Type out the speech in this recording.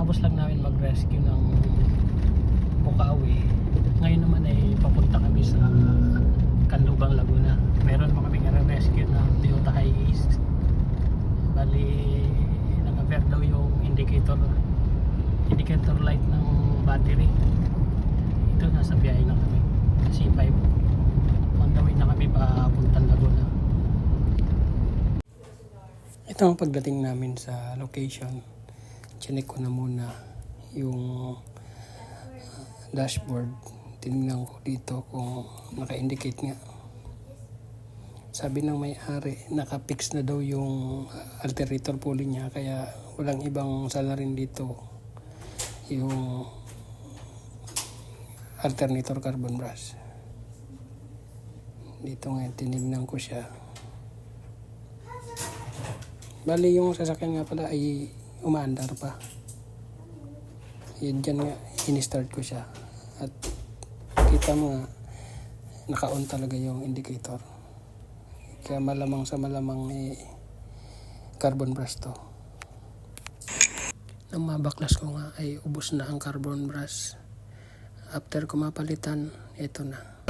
kakatapos lang namin mag-rescue ng Bukawi. Ngayon naman ay papunta kami sa Canlubang, Laguna. Meron naman kami rescue ng Toyota Hiace. Bali nag-appear daw yung indicator light ng battery. Ito, nasa biyahe na kami C5, on the way na kami papuntang Laguna. Ito ang pagdating namin sa location. Chinek ko na muna yung dashboard. Tinignan ko dito kung naka-indicate nga. Sabi ng may-ari, naka-fix na daw yung alternator pulley niya, kaya walang ibang salarin dito yung alternator carbon brush. Dito nga tinignan ko siya. Bali yung sasakyan nga pala ay umaandar pa. Yun dyan nga, in-start ko siya. At kita mo nga, naka-on talaga yung indicator. Kaya malamang sa malamang carbon brush to. Nang mabaklas ko nga ay ubos na ang carbon brush. After ko mapalitan, ito na.